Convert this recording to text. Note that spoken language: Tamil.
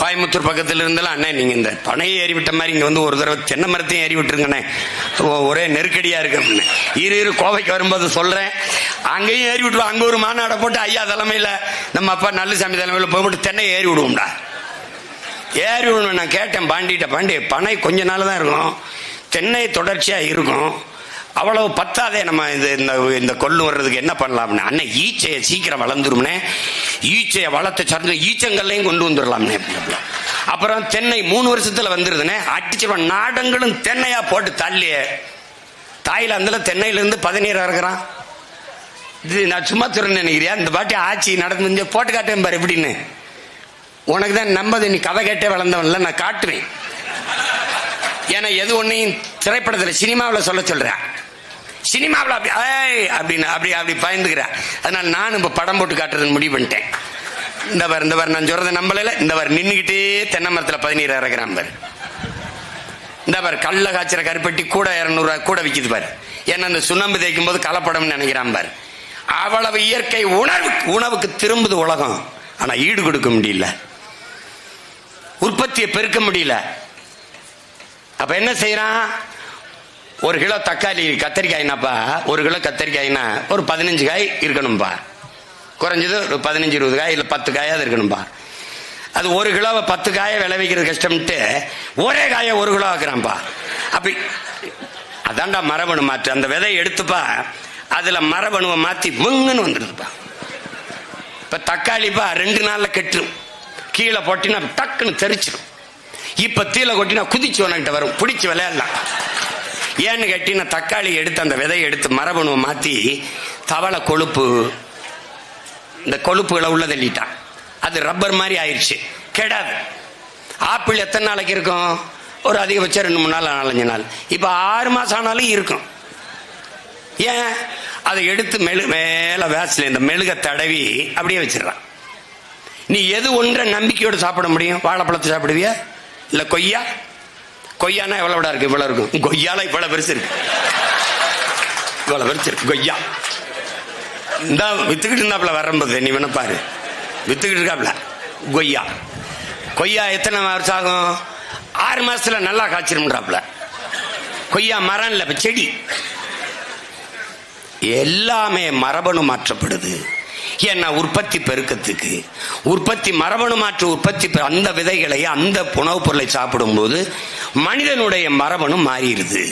கோயம்புத்தூர் பக்கத்தில் இருந்தாலும் அண்ணே நீங்க இந்த பனையை ஏறி விட்ட மாதிரி இங்க வந்து ஒரு தடவை தென்னை மரத்தையும் ஏறி விட்டுருங்கண்ணே, ஒரே நெருக்கடியா இருக்கு அப்படின்னு. இரு கோவைக்கு வரும்போது சொல்றேன். அங்கேயும் ஏறி விட்டுருவோம். அங்க ஒரு மாநாடை போட்டு ஐயா தலைமையில நம்ம அப்பா நல்லசாமி தலைமையில போய்விட்டு தென்னை ஏறி விடுவோம்டா. ஏறி விடுவேன். நான் கேட்டேன் பாண்டிட்ட, பாண்டி பனை கொஞ்ச நாள் தான் இருக்கும், தென்னை தொடர்ச்சியா இருக்கும், அவ்வளவு பத்தாதே, நம்ம இந்த கொள்ளு வர்றதுக்கு என்ன பண்ணலாம்னு. அண்ணன் ஈச்சையை சீக்கிரம் வளர்ந்துரும்னே, ஈச்சையை வளர்த்த சார்ந்து ஈச்சங்கள்லையும் கொண்டு வந்துடலாம்னே. அப்புறம் தென்னை 3 வருஷத்துல வந்துருதுனே, அடிச்சிருவான். நாடங்களும் தென்னையா போட்டு தள்ளிய தாய்லாந்துல தென்னையில இருந்து 17 இறக்குறான். இது நான் சும்மா துறன்னு நினைக்கிறியா? இந்த பாட்டி ஆட்சி நடந்து போட்டு காட்டேன் பாரு எப்படின்னு. உனக்கு தான் நம்பது, நீ கதை கேட்டே வளர்ந்தவன்ல, நான் காட்டுவேன். ஏன்னா எது ஒன்னையும் திரைப்படத்தில் சினிமாவில் சொல்ல சொல்றேன், சினிமாவில் அப்படி அப்படின்னு அப்படி பயந்துக்கிறேன். அதனால நான் இப்ப படம் போட்டு காட்டுறதுன்னு முடிவு பண்ணிட்டேன். இந்த வார் நான் சொல்றதை நம்பல. இந்த வார் நின்றுகிட்டே தென்னை மரத்தில் 17 இறக்குறான் பாரு. இந்த பாரு கல்ல காய்ச்சற கருப்பட்டி கூட 200 ரூபாய் கூட விற்கிது பாரு. ஏன்னா அந்த சுண்ணாம்பு தேய்க்கும் போது கலப்படம்னு நினைக்கிறான் பாரு. அவ்வளவு இயற்கை உணவுக்கு திரும்புது உலகம். ஆனா ஈடு கொடுக்க முடியல, உற்பத்தியை பெருக்க முடியல. அப்ப என்ன செய்யறான்? 1 கிலோ தக்காளி கத்தரிக்காய்னாப்பா, 1 கிலோ கத்தரிக்காய்னா ஒரு 15 காய் இருக்கணும்பா, குறைஞ்சது ஒரு 15-20 காய் இல்ல 10 காயாவது இருக்கணும்பா. அது 1 கிலோவை 10 காயை விளைவிக்கிறது கஷ்டம்ட்டு ஒரே காயை 1 கிலோ ஆக்குறான்பா. அப்படி அதான்டா மரபணு மாற்று. அந்த விதையை எடுத்துப்பா, அதுல மரபணுவை மாத்தி முங்குன்னு வந்துடுதுப்பா. இப்ப தக்காளிப்பா 2 நாள்ல கெட்டுரும், கீழே போட்டினா டக்குன்னு தெரிச்சிடும். இப்ப தீல கொட்டினா குதிச்சு உனக்கிட்ட வரும், பிடிச்சி விளையாடலாம். ஏன்னு கேட்டீங்கன்னா தக்காளி எடுத்து அந்த விதையை எடுத்து மரபணுவை மாத்தி தவளை கொழுப்பு, இந்த கொழுப்புகளை உள்ள தள்ளிட்டான். அது ரப்பர் மாதிரி ஆயிடுச்சு, கெடாது. ஆப்பிள் எத்தனை நாளைக்கு இருக்கும்? ஒரு அதிகபட்சம் 2-3 நாள் 4-5 நாள். இப்ப 6 மாசம் ஆனாலும் இருக்கும். ஏன்? அதை எடுத்து மேல வேஸ்ல இந்த மெழுக தடவி அப்படியே வச்சிடறான். நீ எது ஒன்றை நம்பிக்கையோடு சாப்பிட முடியும்? வாழைப்பழத்தை சாப்பிடுவியா இல்ல கொய்யா? கொய்யானா எவ்வளவு இருக்கு? இவ்வளவு இருக்கும். கொய்யால இவ்வளவு பெருசு இருக்கு, இவ்வளவு பெருசு இருக்கு கொய்யா. இந்த வித்துக்கிட்டு இருந்தாப்புல வரும்போது நீ வேணா பாரு, வித்துக்கிட்டு இருக்காப்ல கொய்யா. கொய்யா எத்தனை வருஷம் ஆகும்? 6 மாசத்துல நல்லா காய்ச்சிரும்ன்றாப்ல. கொய்யா மரம் இல்ல, செடி. எல்லாமே மரபணு மாற்றப்படுது. ஏன்னா உற்பத்தி பெருக்கத்துக்கு, உற்பத்தி மரபணு மாற்று உற்பத்தி, அந்த விதைகளை அந்த உணவுப் பொருளை சாப்பிடும் போது மனிதனுடைய மரபணு மாறிடுது.